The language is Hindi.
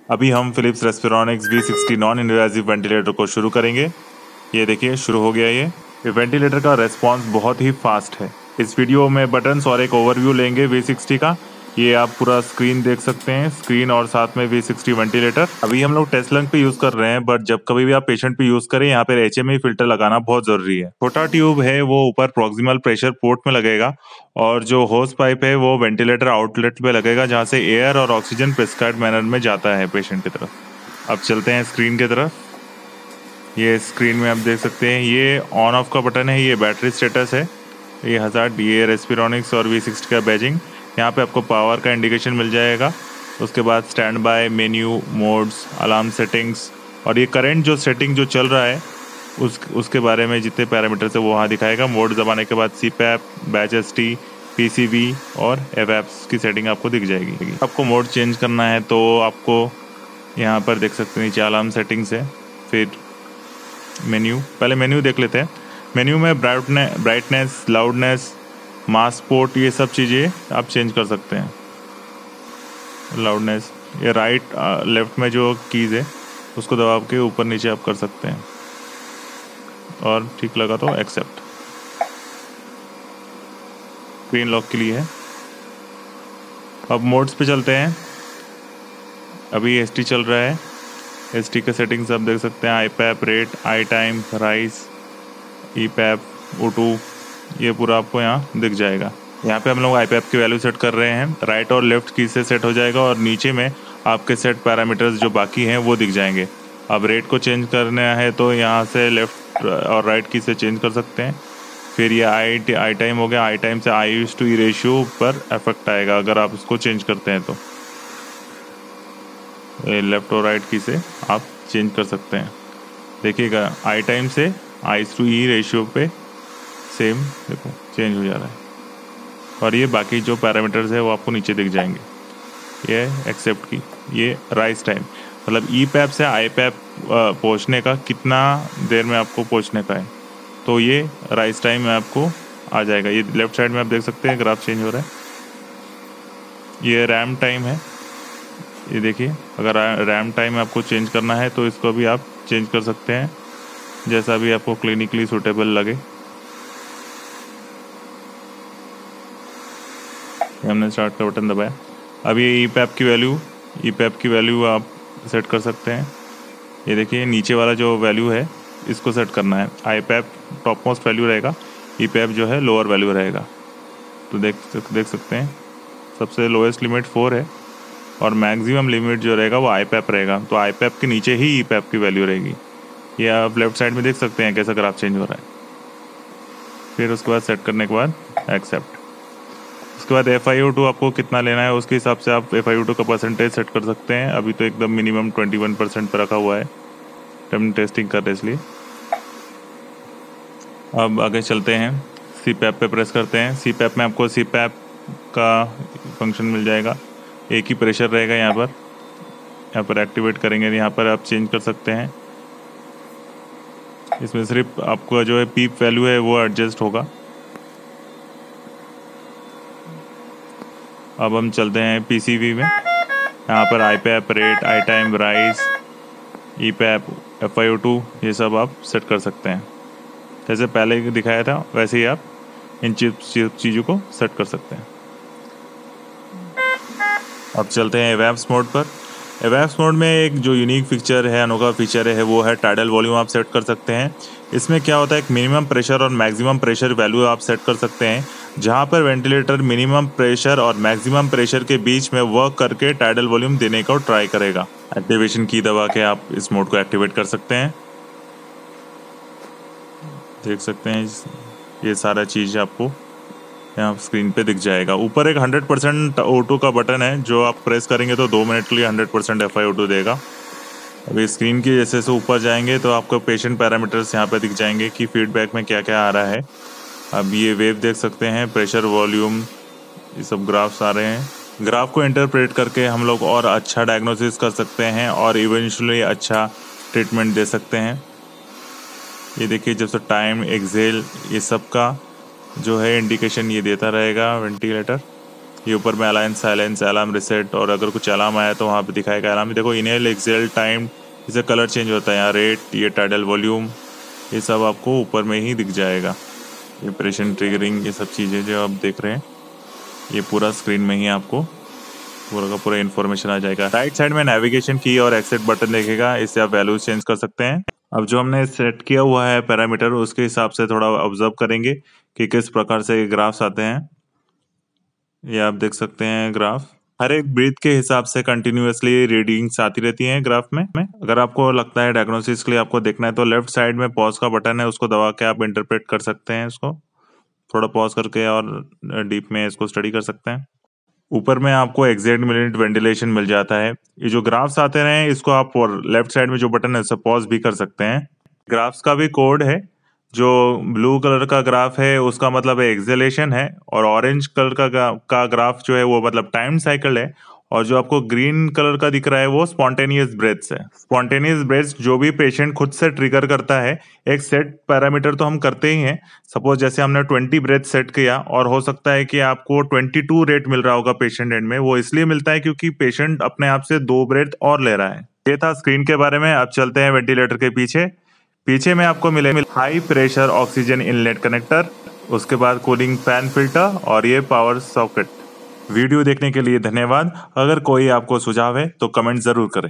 अभी हम Philips Respironics V60 non invasive ventilator को शुरू करेंगे। ये देखिए शुरू हो गया। ये वेंटिलेटर का रेस्पॉन्स बहुत ही फास्ट है। इस वीडियो में बटन्स और एक ओवरव्यू लेंगे V60 का। ये आप पूरा स्क्रीन देख सकते हैं, स्क्रीन और साथ में V60 वेंटिलेटर। अभी हम लोग टेस्ट लंग पे यूज कर रहे हैं, बट जब कभी भी आप पेशेंट पे यूज करें यहाँ पे HME फिल्टर लगाना बहुत जरूरी है। छोटा ट्यूब है वो ऊपर प्रॉक्सिमल प्रेशर पोर्ट में लगेगा और जो होस पाइप है वो वेंटिलेटर आउटलेट पे लगेगा, जहाँ से एयर और ऑक्सीजन प्रिस्क्राइब्ड मैनर में जाता है पेशेंट की तरफ। अब चलते हैं स्क्रीन की तरफ। ये स्क्रीन में आप देख सकते हैं, ये ऑन ऑफ का बटन है, ये बैटरी स्टेटस है, ये हज़ार्ड, ये रेस्पिरोनिक्स और V60 का बैजिंग। यहाँ पे आपको पावर का इंडिकेशन मिल जाएगा। उसके बाद stand by, menu, modes, alarm settings और ये करंट जो सेटिंग जो चल रहा है उसके बारे में जितने पैरामीटर्स है वो वहाँ दिखाएगा। मोड दबाने के बाद CPAP, बैच ST, PCV और FAPS की सेटिंग आपको दिख जाएगी। आपको मोड चेंज करना है तो आपको यहाँ पर देख सकते हैं नीचे अलार्म सेटिंग्स है, फिर मेन्यू। पहले मेन्यू देख लेते हैं। मेन्यू में ब्राइटनेस, लाउडनेस, मास पोर्ट, ये सब चीज़ें आप चेंज कर सकते हैं। लाउडनेस, ये राइट लेफ्ट में जो कीज़ है उसको दबा के ऊपर नीचे आप कर सकते हैं और ठीक लगा तो एक्सेप्ट। स्क्रीन लॉक के लिए है। अब मोड्स पे चलते हैं। अभी ST चल रहा है। ST के सेटिंग्स आप देख सकते हैं, IPAP, रेट, आई टाइम, राइस, EPAP, O2, ये पूरा आपको यहाँ दिख जाएगा। यहाँ पे हम लोग IPAP की वैल्यू सेट कर रहे हैं। राइट और लेफ्ट की से सेट हो जाएगा और नीचे में आपके सेट पैरामीटर्स जो बाकी हैं वो दिख जाएंगे। अब रेट को चेंज करना है तो यहाँ से लेफ्ट और राइट की से चेंज कर सकते हैं। फिर ये आई टाइम हो गया। आई टाइम से I/E रेशियो पर इफेक्ट आएगा अगर आप उसको चेंज करते हैं तो लेफ्ट और राइट की से आप चेंज कर सकते हैं। देखिएगा आई टाइम से I/E रेशियो पे सेम देखो चेंज हो जा रहा है और ये बाकी जो पैरामीटर्स है वो आपको नीचे दिख जाएंगे। ये एक्सेप्ट की, ये राइस टाइम मतलब EPAP से IPAP पहुँचने का कितना देर में आपको पहुँचने का है, तो ये राइस टाइम में आपको आ जाएगा। ये लेफ्ट साइड में आप देख सकते हैं ग्राफ चेंज हो रहा है। ये रैम टाइम है, ये देखिए अगर रैम टाइम आपको चेंज करना है तो इसको भी आप चेंज कर सकते हैं जैसा भी आपको क्लिनिकली सूटेबल लगे। हमने स्टार्ट का बटन दबाया। अब ये EPAP की वैल्यू आप सेट कर सकते हैं। ये देखिए नीचे वाला जो वैल्यू है इसको सेट करना है। IPAP टॉप मोस्ट वैल्यू रहेगा, EPAP जो है लोअर वैल्यू रहेगा। तो देख सकते हैं सबसे लोएस्ट लिमिट 4 है और मैक्सिमम लिमिट जो रहेगा वो IPAP रहेगा। तो IPAP के नीचे ही EPAP की वैल्यू रहेगी। ये आप लेफ्ट साइड में देख सकते हैं कैसा ग्राफ चेंज हो रहा है। फिर उसके बाद सेट करने के बाद एक्सेप्ट। उसके बाद FiO2 आपको कितना लेना है उसके हिसाब से आप FiO2 का परसेंटेज सेट कर सकते हैं। अभी तो एकदम मिनिमम 21% पर रखा हुआ है, हम टेस्टिंग कर रहे हैं इसलिए। अब आगे चलते हैं, CPAP पे प्रेस करते हैं। CPAP में आपको CPAP का फंक्शन मिल जाएगा। एक ही प्रेशर रहेगा यहाँ पर एक्टिवेट करेंगे, यहाँ पर आप चेंज कर सकते हैं। इसमें सिर्फ आपका जो है पीप वैल्यू है वो एडजस्ट होगा। अब हम चलते हैं PCV में। यहाँ पर IPAP, रेट, आई टाइम, राइस, EPAP, FiO2 ये सब आप सेट कर सकते हैं। जैसे पहले दिखाया था वैसे ही आप इन चीज़ों को सेट कर सकते हैं। अब चलते हैं एवैप्स मोड पर। एवैप्स मोड में एक जो यूनिक फीचर है, अनोखा फीचर है, वो है टाइडल वॉल्यूम आप सेट कर सकते हैं। इसमें क्या होता है, एक मिनिमम प्रेशर और मैक्सिमम प्रेशर वैल्यू आप सेट कर सकते हैं, जहां पर वेंटिलेटर मिनिमम प्रेशर और मैक्सिमम प्रेशर के बीच में वर्क करके टाइडल वॉल्यूम देने को ट्राई करेगा। एक्टिवेशन की दबा के आप इस मोड को एक्टिवेट कर सकते हैं। देख सकते हैं ये सारा चीज़ आपको यहाँ स्क्रीन पे दिख जाएगा। ऊपर एक 100% O2 का बटन है, जो आप प्रेस करेंगे तो 2 मिनट के लिए 100% FiO2 देगा। अभी स्क्रीन के जैसे से ऊपर जाएंगे तो आपको पेशेंट पैरामीटर्स यहाँ पे दिख जाएंगे कि फीडबैक में क्या क्या आ रहा है। अब ये वेव देख सकते हैं, प्रेशर, वॉल्यूम, ये सब ग्राफ्स आ रहे हैं। ग्राफ को इंटरप्रेट करके हम लोग और अच्छा डायग्नोसिस कर सकते हैं और इवेंचुअली अच्छा ट्रीटमेंट दे सकते हैं। ये देखिए जब से टाइम, एक्सेल, ये सब का जो है इंडिकेशन ये देता रहेगा वेंटिलेटर। ये ऊपर में अलाइन, साइलेंस, अलार्म, रिसेट, और अगर कुछ अलार्म आया तो वहाँ पे दिखाएगा अलार्म। देखो इनहेल, एक्सेल, टाइम, इसे कलर चेंज होता है यहाँ, रेट, ये टाइडल वॉल्यूम, ये सब आपको ऊपर में ही दिख जाएगा। ये ऑपरेशन ट्रिगरिंग, ये सब चीज़ें जो आप देख रहे हैं ये पूरा स्क्रीन में ही आपको पूरा का पूरा इन्फॉर्मेशन आ जाएगा। राइट साइड में नेविगेशन की और एक्सेट बटन देखेगा, इससे आप वैल्यूज चेंज कर सकते हैं। अब जो हमने सेट किया हुआ है पैरामीटर, उसके हिसाब से थोड़ा ऑब्जर्व करेंगे कि किस प्रकार से ग्राफ्स आते हैं। ये आप देख सकते हैं ग्राफ हर एक ब्रीथ के हिसाब से कंटिन्यूअसली रीडिंग्स आती रहती हैं ग्राफ में। अगर आपको लगता है डायग्नोसिस के लिए आपको देखना है तो लेफ्ट साइड में पॉज का बटन है, उसको दबा के आप इंटरप्रेट कर सकते हैं। इसको थोड़ा पॉज करके और डीप में इसको स्टडी कर सकते हैं। ऊपर में आपको एग्जैक्ट मिनट वेंटिलेशन मिल जाता है। ये जो ग्राफ्स आते रहे इसको आप लेफ्ट साइड में जो बटन है उससे पॉज भी कर सकते हैं। ग्राफ्स का भी कोड है। जो ब्लू कलर का ग्राफ है उसका मतलब है एक्सेलेशन है, और ऑरेंज कलर का ग्राफ जो है वो मतलब टाइम साइकिल है, और जो आपको ग्रीन कलर का दिख रहा है वो स्पॉन्टेनियस ब्रेथ्स है। स्पॉन्टेनियस ब्रेथ्स जो भी पेशेंट खुद से ट्रिगर करता है, एक सेट पैरामीटर तो हम करते ही हैं। सपोज जैसे हमने 20 ब्रेथ सेट किया और हो सकता है कि आपको 22 रेट मिल रहा होगा पेशेंट एंड में। वो इसलिए मिलता है क्योंकि पेशेंट अपने आप से 2 ब्रेथ और ले रहा है। ये था स्क्रीन के बारे में। अब चलते हैं वेंटिलेटर के पीछे। पीछे में आपको मिलेगा high pressure oxygen inlet connector, उसके बाद कूलिंग फैन फिल्टर और ये पावर सॉकेट। वीडियो देखने के लिए धन्यवाद। अगर कोई आपको सुझाव है तो कमेंट जरूर करें।